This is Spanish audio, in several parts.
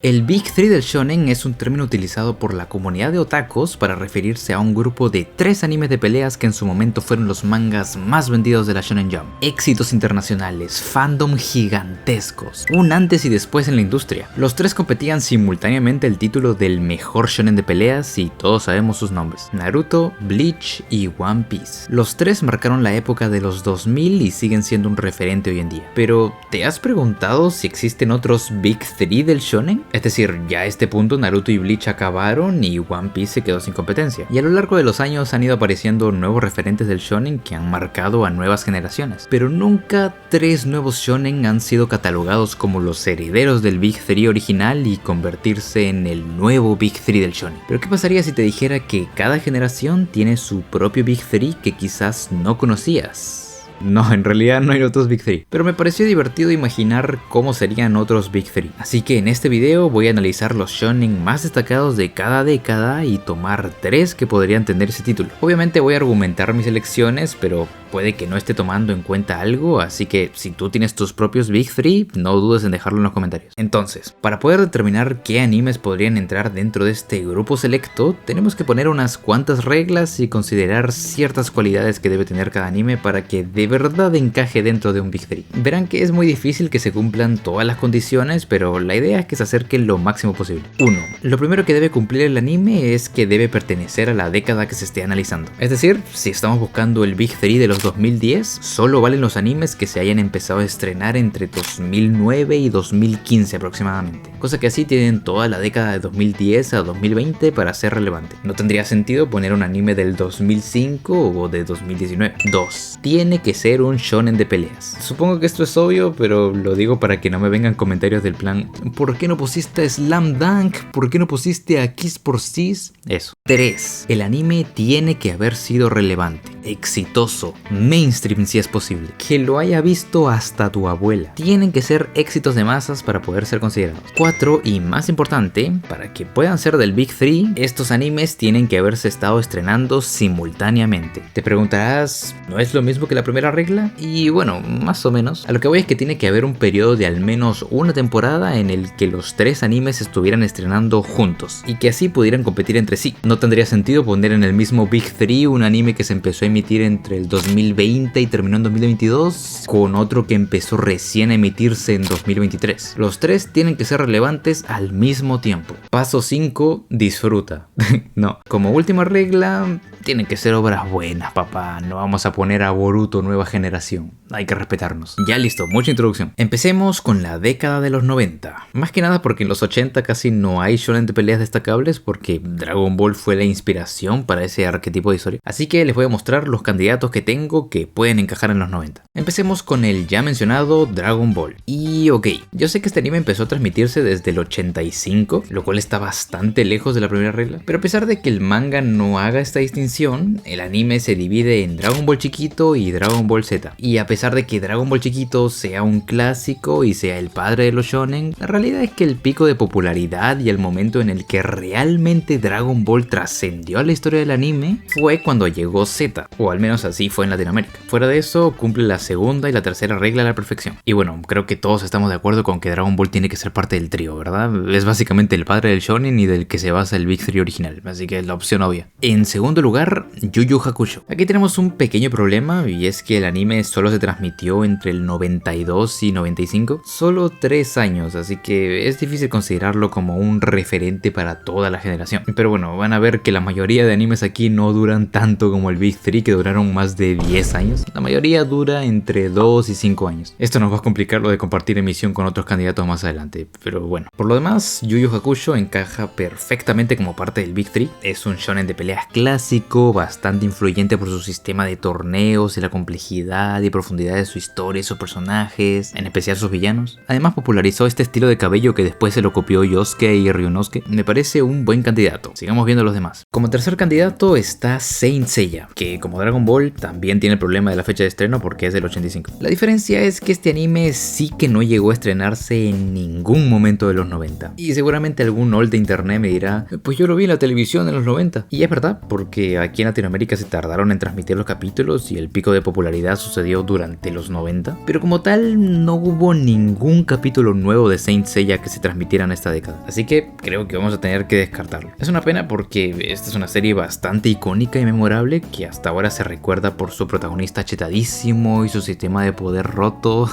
El Big 3 del shonen es un término utilizado por la comunidad de otakus para referirse a un grupo de 3 animes de peleas que en su momento fueron los mangas más vendidos de la Shonen Jump. Éxitos internacionales, fandom gigantescos, un antes y después en la industria. Los 3 competían simultáneamente el título del mejor shonen de peleas y todos sabemos sus nombres: Naruto, Bleach y One Piece. Los 3 marcaron la época de los 2000 y siguen siendo un referente hoy en día. Pero, ¿te has preguntado si existen otros Big 3 del shonen? Es decir, ya a este punto Naruto y Bleach acabaron y One Piece se quedó sin competencia. Y a lo largo de los años han ido apareciendo nuevos referentes del shonen que han marcado a nuevas generaciones. Pero nunca 3 nuevos shonen han sido catalogados como los herederos del Big 3 original y convertirse en el nuevo Big 3 del shonen. Pero ¿qué pasaría si te dijera que cada generación tiene su propio Big 3 que quizás no conocías? No, en realidad no hay otros Big 3, pero me pareció divertido imaginar cómo serían otros Big 3. Así que en este video voy a analizar los shonen más destacados de cada década y tomar 3 que podrían tener ese título. Obviamente voy a argumentar mis elecciones, pero puede que no esté tomando en cuenta algo, así que si tú tienes tus propios Big 3, no dudes en dejarlo en los comentarios. Entonces, para poder determinar qué animes podrían entrar dentro de este grupo selecto, tenemos que poner unas cuantas reglas y considerar ciertas cualidades que debe tener cada anime para que de verdad encaje dentro de un Big 3. Verán que es muy difícil que se cumplan todas las condiciones, pero la idea es que se acerque lo máximo posible. 1. Lo primero que debe cumplir el anime es que debe pertenecer a la década que se esté analizando. Es decir, si estamos buscando el Big 3 de los 2010, solo valen los animes que se hayan empezado a estrenar entre 2009 y 2015 aproximadamente. Cosa que así tienen toda la década de 2010 a 2020 para ser relevante. No tendría sentido poner un anime del 2005 o de 2019. 2. Tiene que ser un shonen de peleas. Supongo que esto es obvio, pero lo digo para que no me vengan comentarios del plan: ¿por qué no pusiste a Slam Dunk? ¿Por qué no pusiste a Kiss por Sis? Eso. 3. El anime tiene que haber sido relevante, exitoso, mainstream si es posible, que lo haya visto hasta tu abuela. Tienen que ser éxitos de masas para poder ser considerados. 4. Y más importante, para que puedan ser del Big 3, estos animes tienen que haberse estado estrenando simultáneamente. Te preguntarás, ¿no es lo mismo que la primera regla? Y bueno, más o menos. A lo que voy es que tiene que haber un periodo de al menos una temporada en el que los 3 animes estuvieran estrenando juntos y que así pudieran competir entre sí. No tendría sentido poner en el mismo Big 3 un anime que se empezó a emitir entre el 2020 y terminó en 2022 con otro que empezó recién a emitirse en 2023. Los 3 tienen que ser relevantes al mismo tiempo. Paso 5. Disfruta. No, como última regla, tienen que ser obras buenas, papá. No vamos a poner a Boruto nueva generación. Hay que respetarnos. Ya listo, mucha introducción. Empecemos con la década de los 90. Más que nada porque en los 80 casi no hay shonen de peleas destacables, porque Dragon Ball fue la inspiración para ese arquetipo de historia. Así que les voy a mostrar los candidatos que tengo que pueden encajar en los 90. Empecemos con el ya mencionado Dragon Ball. Y ok, yo sé que este anime empezó a transmitirse desde el 85, lo cual está bastante lejos de la primera regla, pero a pesar de que el manga no haga esta distinción, el anime se divide en Dragon Ball chiquito y Dragon Ball Z. Y a pesar de que Dragon Ball chiquito sea un clásico y sea el padre de los shonen, la realidad es que el pico de popularidad y el momento en el que realmente Dragon Ball trascendió a la historia del anime fue cuando llegó Z, o al menos así fue en Latinoamérica. Fuera de eso, cumple la segunda y la tercera regla a la perfección. Y bueno, creo que todos estamos de acuerdo con que Dragon Ball tiene que ser parte del trío, ¿verdad? Es básicamente el padre del shonen y del que se basa el Big 3 original, así que es la opción obvia. En segundo lugar, Yu Yu Hakusho. Aquí tenemos un pequeño problema, y es que el anime solo se transmitió entre el 92 y 95, solo 3 años, así que es difícil considerarlo como un referente para toda la generación. Pero bueno, van a ver que la mayoría de animes aquí no duran tanto como el Big 3, que duraron más de 10 años. La mayoría dura entre 2 y 5 años. Esto nos va a complicar lo de compartir emisión con otros candidatos más adelante, pero bueno. Por lo demás, Yu Yu Hakusho encaja perfectamente como parte del Big 3. Es un shonen de peleas clásico, bastante influyente por su sistema de torneos y la complejidad y profundidad de su historia y sus personajes, en especial sus villanos. Además popularizó este estilo de cabello que después se lo copió Yosuke y Ryunosuke. Me parece un buen candidato. Sigamos viendo los demás. Como tercer candidato está Saint Seiya, que como Dragon Ball también tiene el problema de la fecha de estreno porque es del 85. La diferencia es que este anime sí que no llegó a estrenarse en ningún momento de los 90. Y seguramente algún old de internet me dirá, pues yo lo vi en la televisión en los 90. Y es verdad, porque porque aquí en Latinoamérica se tardaron en transmitir los capítulos y el pico de popularidad sucedió durante los 90, pero como tal no hubo ningún capítulo nuevo de Saint Seiya que se transmitiera en esta década, así que creo que vamos a tener que descartarlo. Es una pena porque esta es una serie bastante icónica y memorable que hasta ahora se recuerda por su protagonista chetadísimo y su sistema de poder roto,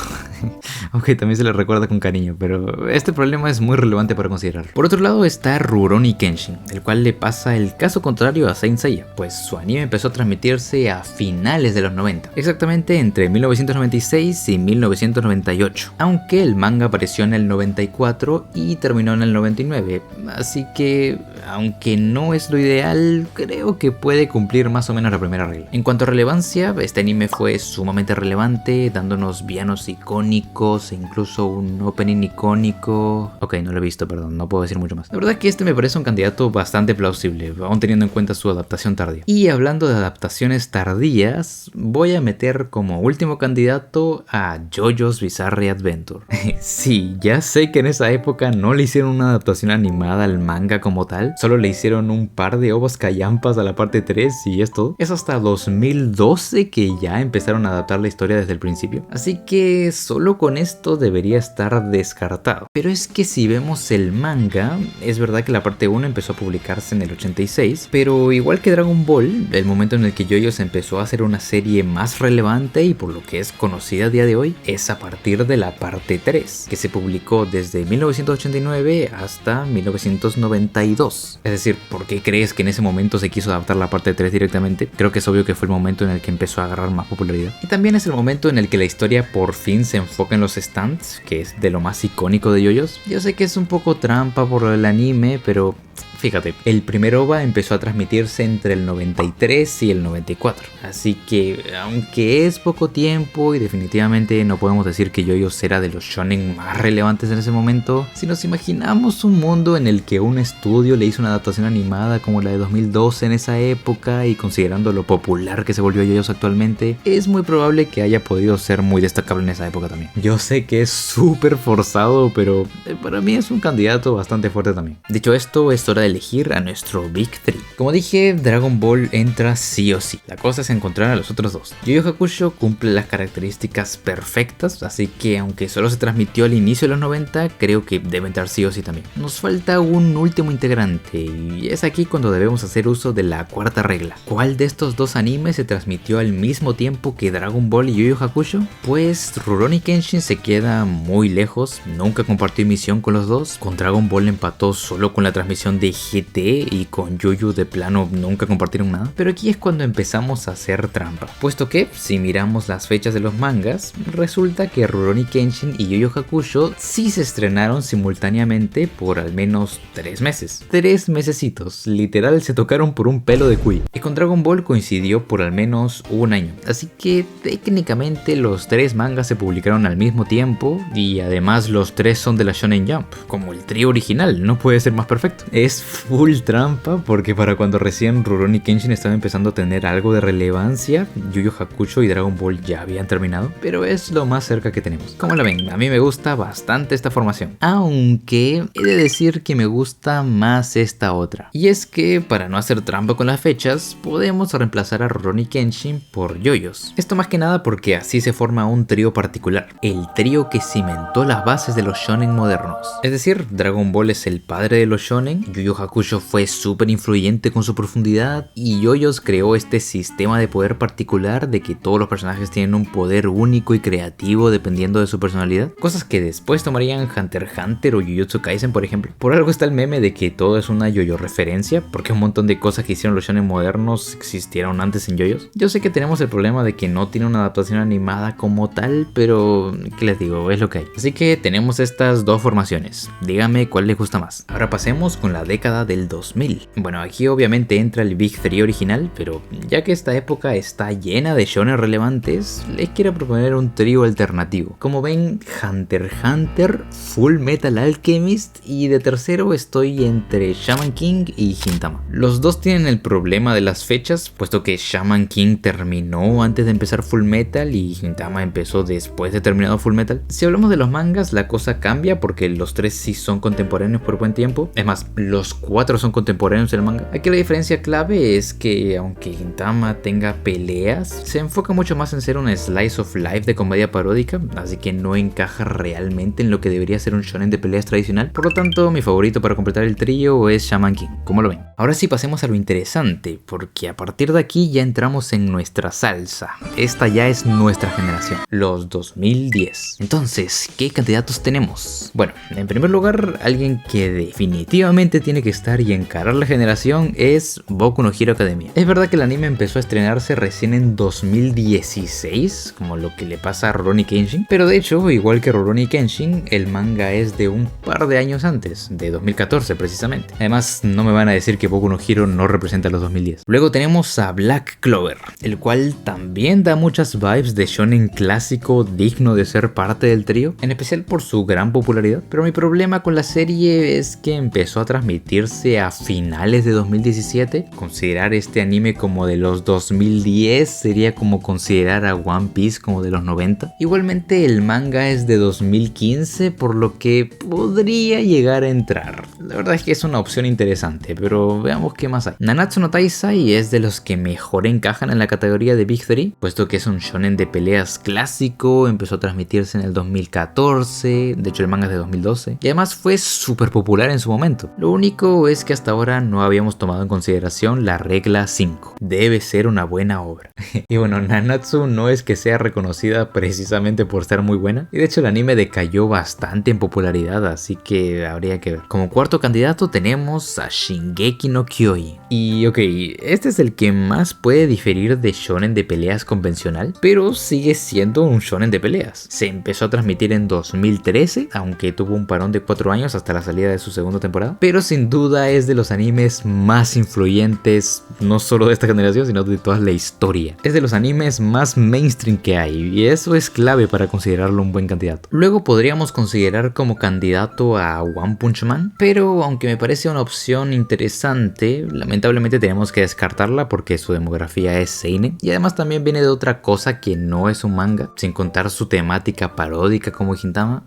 aunque también se le recuerda con cariño, pero este problema es muy relevante para considerar. Por otro lado está Rurouni Kenshin, el cual le pasa el caso contrario a Saint Seiya, pues su anime empezó a transmitirse a finales de los 90, exactamente entre 1996 y 1998, aunque el manga apareció en el 94 y terminó en el 99, así que aunque no es lo ideal, creo que puede cumplir más o menos la primera regla. En cuanto a relevancia, este anime fue sumamente relevante, dándonos villanos icónicos e incluso un opening icónico. Ok, no lo he visto, perdón, no puedo decir mucho más. La verdad es que este me parece un candidato bastante plausible, aún teniendo en cuenta su adaptación tardía. Y hablando de adaptaciones tardías, voy a meter como último candidato a JoJo's Bizarre Adventure. Sí, ya sé que en esa época no le hicieron una adaptación animada al manga como tal, solo le hicieron un par de ovas callampas a la parte 3 y es todo. Es hasta 2012 que ya empezaron a adaptar la historia desde el principio, así que solo con esto debería estar descartado. Pero es que si vemos el manga, es verdad que la parte 1 empezó a publicarse en el 86, pero igual que Dragon Ball, el momento en el que JoJo's empezó a hacer una serie más relevante y por lo que es conocida a día de hoy, es a partir de la parte 3, que se publicó desde 1989 hasta 1992. Es decir, ¿por qué crees que en ese momento se quiso adaptar la parte 3 directamente? Creo que es obvio que fue el momento en el que empezó a agarrar más popularidad. Y también es el momento en el que la historia por fin se enfoca en los stands, que es de lo más icónico de JoJo's. Yo sé que es un poco trampa por el anime, pero fíjate, el primer OVA empezó a transmitirse entre el 93 y el 94, así que aunque es poco tiempo y definitivamente no podemos decir que JoJo's era de los shonen más relevantes en ese momento, si nos imaginamos un mundo en el que un estudio le hizo una adaptación animada como la de 2012 en esa época y considerando lo popular que se volvió JoJo's actualmente, es muy probable que haya podido ser muy destacable en esa época también. Yo sé que es súper forzado, pero para mí es un candidato bastante fuerte también. Dicho esto, es hora de elegir a nuestro Big 3. Como dije, Dragon Ball entra sí o sí. La cosa es encontrar a los otros dos. Yu Yu Hakusho cumple las características perfectas, así que aunque solo se transmitió al inicio de los 90, creo que debe entrar sí o sí también. Nos falta un último integrante y es aquí cuando debemos hacer uso de la cuarta regla. ¿Cuál de estos dos animes se transmitió al mismo tiempo que Dragon Ball y Yu Yu Hakusho? Pues Rurouni Kenshin se queda muy lejos, nunca compartió emisión con los dos. Con Dragon Ball empató solo con la transmisión de GT y con Yu Yu de plano nunca compartieron nada. Pero aquí es cuando empezamos a hacer trampa, puesto que si miramos las fechas de los mangas, resulta que Rurouni Kenshin y Yu Yu Hakusho sí se estrenaron simultáneamente por al menos 3 meses. 3 mesecitos, literal se tocaron por un pelo de cuy. Y con Dragon Ball coincidió por al menos un año. Así que técnicamente los 3 mangas se publicaron al mismo tiempo y además los 3 son de la Shonen Jump, como el trío original, no puede ser más perfecto. Es full trampa porque para cuando recién Rurouni Kenshin estaba empezando a tener algo de relevancia, Yu Yu Hakusho y Dragon Ball ya habían terminado, pero es lo más cerca que tenemos. Como la ven, a mí me gusta bastante esta formación, aunque he de decir que me gusta más esta otra. Y es que para no hacer trampa con las fechas, podemos reemplazar a Rurouni Kenshin por JoJo's. Esto más que nada porque así se forma un trío particular, el trío que cimentó las bases de los shonen modernos. Es decir, Dragon Ball es el padre de los shonen, Yu Yu Hakusho fue súper influyente con su profundidad y JoJo's creó este sistema de poder particular de que todos los personajes tienen un poder único y creativo dependiendo de su personalidad, cosas que después tomarían Hunter x Hunter o Jujutsu Kaisen por ejemplo. Por algo está el meme de que todo es una JoJo referencia, porque un montón de cosas que hicieron los shonen modernos existieron antes en JoJo's. Yo sé que tenemos el problema de que no tiene una adaptación animada como tal, pero ¿qué les digo? Es lo que hay. Así que tenemos estas dos formaciones, díganme cuál les gusta más. Ahora pasemos con la década del 2000. Bueno, aquí obviamente entra el Big 3 original, pero ya que esta época está llena de shonen relevantes, les quiero proponer un trío alternativo. Como ven, Hunter x Hunter, Full Metal Alchemist y de tercero estoy entre Shaman King y Gintama. Los dos tienen el problema de las fechas, puesto que Shaman King terminó antes de empezar Full Metal y Gintama empezó después de terminado Full Metal. Si hablamos de los mangas, la cosa cambia porque los tres sí son contemporáneos por buen tiempo. Es más, los 4 son contemporáneos del manga. Aquí la diferencia clave es que aunque Gintama tenga peleas, se enfoca mucho más en ser un slice of life de comedia paródica, así que no encaja realmente en lo que debería ser un shonen de peleas tradicional. Por lo tanto, mi favorito para completar el trío es Shaman King. ¿Cómo lo ven? Ahora sí pasemos a lo interesante, porque a partir de aquí ya entramos en nuestra salsa. Esta ya es nuestra generación, los 2010. Entonces, ¿qué candidatos tenemos? Bueno, en primer lugar, alguien que definitivamente tiene que estar y encarar la generación es Boku no Hero Academia. Es verdad que el anime empezó a estrenarse recién en 2016, como lo que le pasa a Rurouni Kenshin, pero de hecho, igual que Rurouni Kenshin, el manga es de un par de años antes, de 2014 precisamente. Además, no me van a decir que Boku no Hero no representa los 2010. Luego tenemos a Black Clover, el cual también da muchas vibes de shonen clásico digno de ser parte del trío, en especial por su gran popularidad. Pero mi problema con la serie es que empezó a transmitirse a finales de 2017. Considerar este anime como de los 2010 sería como considerar a One Piece como de los 90. Igualmente el manga es de 2015, por lo que podría llegar a entrar. La verdad es que es una opción interesante, pero veamos qué más hay. Nanatsu no Taizai es de los que mejor encajan en la categoría de Big 3, puesto que es un shonen de peleas clásico, empezó a transmitirse en el 2014, de hecho el manga es de 2012, y además fue súper popular en su momento. Lo único es que hasta ahora no habíamos tomado en consideración la regla 5. Debe ser una buena obra. Y bueno, Nanatsu no es que sea reconocida precisamente por ser muy buena, y de hecho el anime decayó bastante en popularidad, así que habría que ver. Como cuarto candidato tenemos a Shingeki no Kyojin. Y ok, este es el que más puede diferir de shonen de peleas convencional, pero sigue siendo un shonen de peleas. Se empezó a transmitir en 2013, aunque tuvo un parón de 4 años hasta la salida de su segunda temporada, pero sin duda es de los animes más influyentes, no solo de esta generación, sino de toda la historia. Es de los animes más mainstream que hay, y eso es clave para considerarlo un buen candidato. Luego podríamos considerar como candidato a One Punch Man, pero aunque me parece una opción interesante, lamentablemente tenemos que descartarla porque su demografía es seinen, y además también viene de otra cosa que no es un manga, sin contar su temática paródica como Gintama,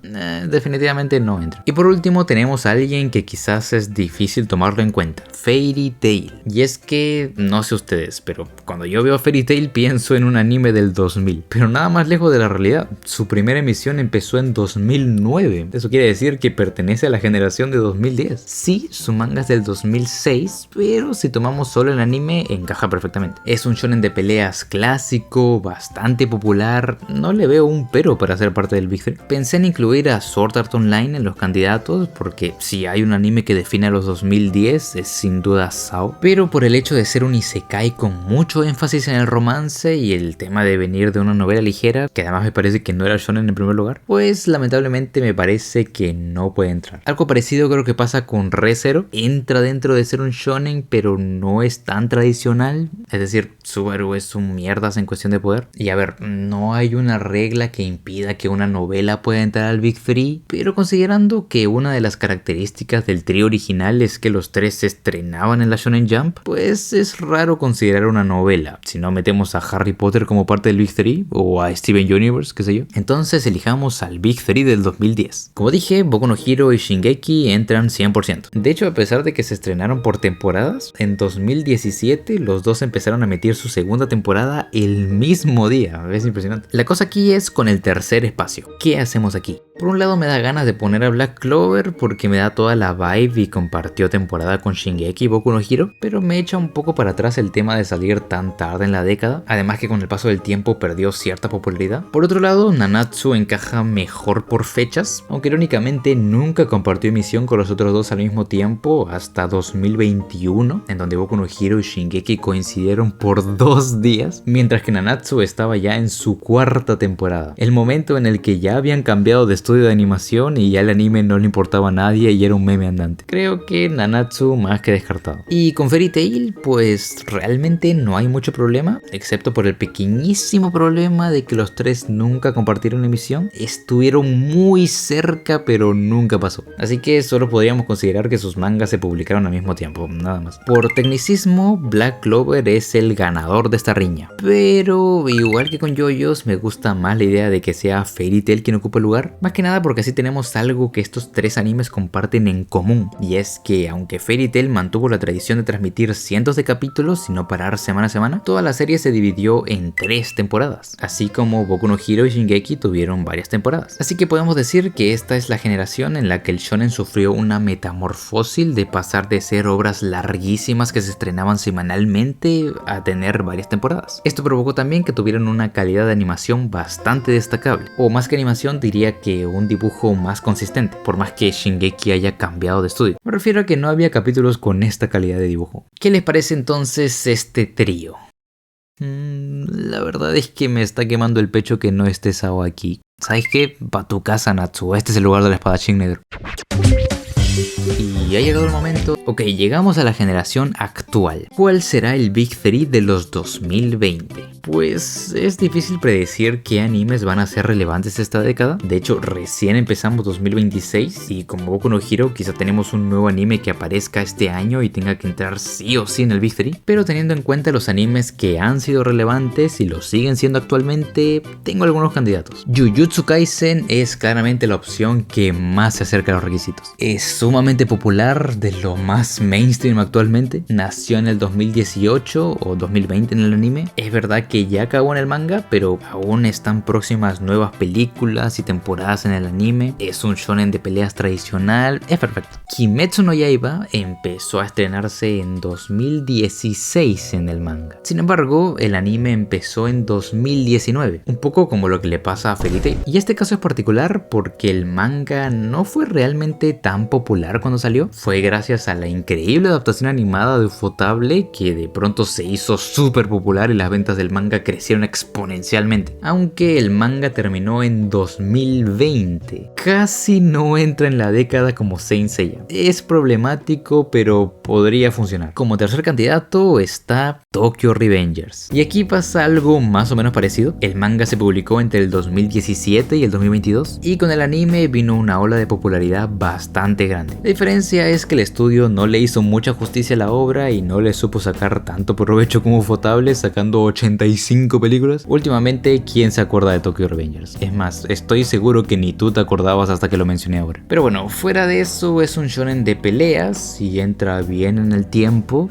definitivamente no entra. Y por último tenemos a alguien que quizás es difícil tomarlo en cuenta, Fairy Tail. Y es que, no sé ustedes, pero cuando yo veo Fairy Tail pienso en un anime del 2000, pero nada más lejos de la realidad. Su primera emisión empezó en 2009, eso quiere decir que pertenece a la generación de 2010. Sí, su manga es del 2006, pero si tomamos solo el anime encaja perfectamente. Es un shonen de peleas clásico, bastante popular, no le veo un pero para ser parte del Big 3. Pensé en incluir a Sword Art Online en los candidatos, porque si hay un anime que define a los 2010 es sin duda SAO, pero por el hecho de ser un isekai con mucho énfasis en el romance y el tema de venir de una novela ligera, que además me parece que no era shonen en primer lugar, pues lamentablemente me parece que no puede entrar. Algo parecido creo que pasa con Re:Zero, entra dentro de ser un shonen pero no es tan tradicional, es decir, Subaru es un mierdas en cuestión de poder. Y a ver, no hay una regla que impida que una novela pueda entrar al Big 3, pero considerando que una de las características del trío original es que los tres se estrenaban en la Shonen Jump, pues es raro considerar una novela si no metemos a Harry Potter como parte del Big 3 o a Steven Universe, qué sé yo. Entonces elijamos al Big 3 del 2010. Como dije, Boku no Hero y Shingeki entran 100%. De hecho, a pesar de que se estrenaron por temporadas, en 2017 los dos empezaron a emitir su segunda temporada el mismo día. Es impresionante. La cosa aquí es con el tercer espacio. ¿Qué hacemos aquí? Por un lado me da ganas de poner a Black Clover porque me da toda la vibe y compartió temporada con Shingeki y Boku no Hero, pero me echa un poco para atrás el tema de salir tan tarde en la década, además que con el paso del tiempo perdió cierta popularidad. Por otro lado, Nanatsu encaja mejor por fechas, aunque irónicamente nunca compartió emisión con los otros dos al mismo tiempo hasta 2021, en donde Boku no Hero y Shingeki coincidieron por 2 días, mientras que Nanatsu estaba ya en su 4ª temporada, el momento en el que ya habían cambiado de estudio de animación y ya el anime no le importaba a nadie y era un meme andante. Creo que Nanatsu más que descartado. Y con Fairy Tail pues realmente no hay mucho problema, excepto por el pequeñísimo problema de que los tres nunca compartieron emisión. Estuvieron muy cerca pero nunca pasó, así que solo podríamos considerar que sus mangas se publicaron al mismo tiempo, nada más. Por tecnicismo, Black Clover es el ganador de esta riña, pero igual que con JoJo's me gusta más la idea de que sea Fairy Tail quien ocupa el lugar, más que que nada porque así tenemos algo que estos tres animes comparten en común, y es que aunque Fairy Tail mantuvo la tradición de transmitir cientos de capítulos sin no parar semana a semana, toda la serie se dividió en 3 temporadas, así como Boku no Hero y Shingeki tuvieron varias temporadas. Así que podemos decir que esta es la generación en la que el shonen sufrió una metamorfosis de pasar de ser obras larguísimas que se estrenaban semanalmente a tener varias temporadas. Esto provocó también que tuvieran una calidad de animación bastante destacable, o más que animación diría que un dibujo más consistente, por más que Shingeki haya cambiado de estudio. Me refiero a que no había capítulos con esta calidad de dibujo. ¿Qué les parece entonces este trío? La verdad es que me está quemando el pecho que no esté Sao aquí. ¿Sabes qué? Pa' tu casa, Natsu. Este es el lugar del espadachín negro. Y ha llegado el momento. Ok, llegamos a la generación actual. ¿Cuál será el Big 3 de los 2020? Pues es difícil predecir qué animes van a ser relevantes esta década. De hecho, recién empezamos 2026 y como Boku no Hero quizá tenemos un nuevo anime que aparezca este año y tenga que entrar sí o sí en el Big 3. Pero teniendo en cuenta los animes que han sido relevantes y lo siguen siendo actualmente, tengo algunos candidatos. Jujutsu Kaisen es claramente la opción que más se acerca a los requisitos. Es sumamente popular, de lo más mainstream actualmente. Nació en el 2018 o 2020 en el anime. Es verdad que ya acabó en el manga, pero aún están próximas nuevas películas y temporadas en el anime. Es un shonen de peleas tradicional, es perfecto. Kimetsu no Yaiba empezó a estrenarse en 2016 en el manga. Sin embargo, el anime empezó en 2019, un poco como lo que le pasa a Fairy Tail. Y este caso es particular porque el manga no fue realmente tan popular cuando salió. Fue gracias a la increíble adaptación animada de Ufotable que de pronto se hizo súper popular y las ventas del manga crecieron exponencialmente. Aunque el manga terminó en 2020, casi no entra en la década como Saint Seiya. Es problemático, pero podría funcionar. Como tercer candidato está Tokyo Revengers. Y aquí pasa algo más o menos parecido. El manga se publicó entre el 2017 y el 2022 y con el anime vino una ola de popularidad bastante grande. La diferencia es que el estudio no le hizo mucha justicia a la obra y no le supo sacar tanto provecho como Ufotable, sacando 85 películas. Últimamente, ¿quién se acuerda de Tokyo Revengers? Es más, estoy seguro que ni tú te acordabas hasta que lo mencioné ahora. Pero bueno, fuera de eso, es un shonen de peleas y entra bien en el tiempo.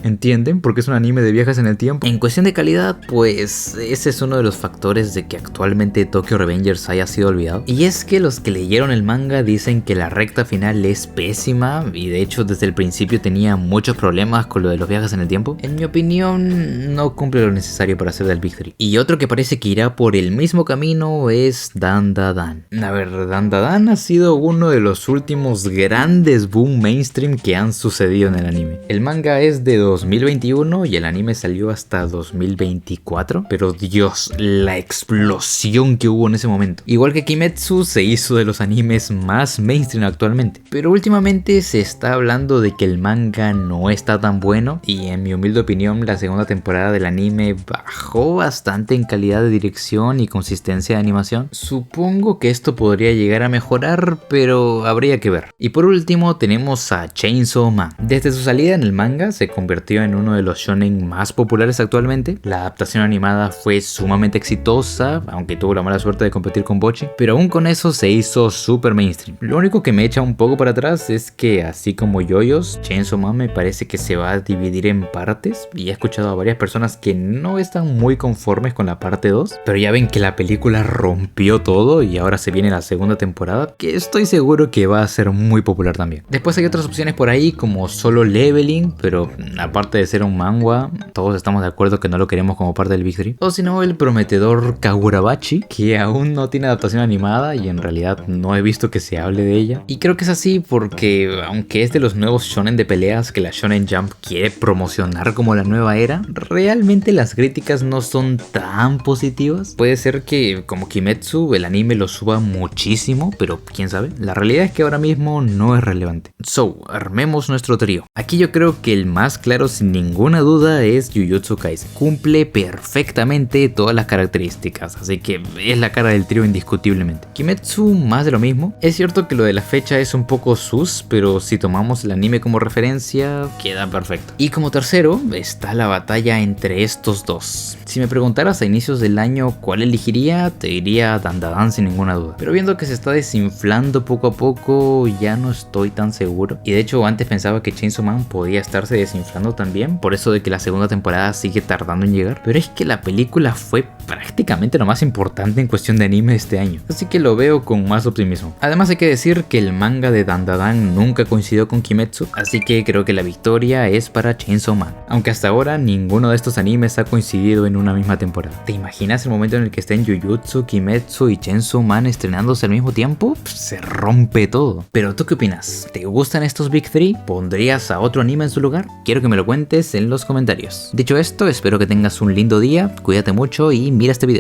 ¿Entienden? Porque es un anime de viajes en el tiempo. En cuestión de calidad, pues ese es uno de los factores de que actualmente Tokyo Revengers haya sido olvidado. Y es que los que leyeron el manga dicen que la recta final es pésima y de hecho desde el principio tenía muchos problemas con lo de los viajes en el tiempo. En mi opinión, no cumple lo necesario para ser del Big 3. Y otro que parece que irá por el mismo camino es Dandadan. A ver, Dandadan ha sido uno de los últimos grandes boom mainstream que han sucedido en el anime. El manga es de 2021 y el anime salió hasta 2024, pero Dios, la explosión que hubo en ese momento. Igual que Kimetsu, se hizo de los animes más mainstream actualmente, pero últimamente se está hablando de que el manga no está tan bueno y en mi humilde opinión la segunda temporada del anime bajó bastante en calidad de dirección y consistencia de animación. Supongo que esto podría llegar a mejorar, pero habría que ver. Y por último tenemos a Chainsaw Man. Desde su salida en el manga se convirtió en uno de los shonen más populares actualmente. La adaptación animada fue sumamente exitosa, aunque tuvo la mala suerte de competir con Bocchi, pero aún con eso se hizo super mainstream. Lo único que me echa un poco para atrás es que así como Yoyos, Chainsaw Man me parece que se va a dividir en partes y he escuchado a varias personas que no están muy conformes con la parte 2, pero ya ven que la película rompió todo y ahora se viene la segunda temporada, que estoy seguro que va a ser muy popular también. Después hay otras opciones por ahí como Solo Leveling, pero aparte de ser un manga, todos estamos de acuerdo que no lo queremos como parte del Big 3. O si no, el prometedor Kagurabachi, que aún no tiene adaptación animada y en realidad no he visto que se hable de ella. Y creo que es así porque, aunque es de los nuevos shonen de peleas que la Shonen Jump quiere promocionar como la nueva era, realmente las críticas no son tan positivas. Puede ser que, como Kimetsu, el anime lo suba muchísimo, pero quién sabe. La realidad es que ahora mismo no es relevante. So, armemos nuestro trío. Aquí yo creo que el más claro claro sin ninguna duda es Jujutsu Kaisen. Cumple perfectamente todas las características, así que es la cara del trío indiscutiblemente. Kimetsu, más de lo mismo. Es cierto que lo de la fecha es un poco sus, pero si tomamos el anime como referencia, queda perfecto. Y como tercero está la batalla entre estos dos. Si me preguntaras a inicios del año cuál elegiría, te diría Dandadan sin ninguna duda. Pero viendo que se está desinflando poco a poco, ya no estoy tan seguro. Y de hecho antes pensaba que Chainsaw Man podía estarse desinflando también, por eso de que la segunda temporada sigue tardando en llegar. Pero es que la película fue prácticamente lo más importante en cuestión de anime este año, así que lo veo con más optimismo. Además hay que decir que el manga de Dandadan nunca coincidió con Kimetsu, así que creo que la victoria es para Chainsaw Man, aunque hasta ahora ninguno de estos animes ha coincidido en una misma temporada. ¿Te imaginas el momento en el que estén Jujutsu, Kimetsu y Chainsaw Man estrenándose al mismo tiempo? Se rompe todo. Pero ¿tú qué opinas? ¿Te gustan estos Big 3? ¿Pondrías a otro anime en su lugar? Quiero que me lo cuentes en los comentarios. Dicho esto, espero que tengas un lindo día, cuídate mucho y mira este video.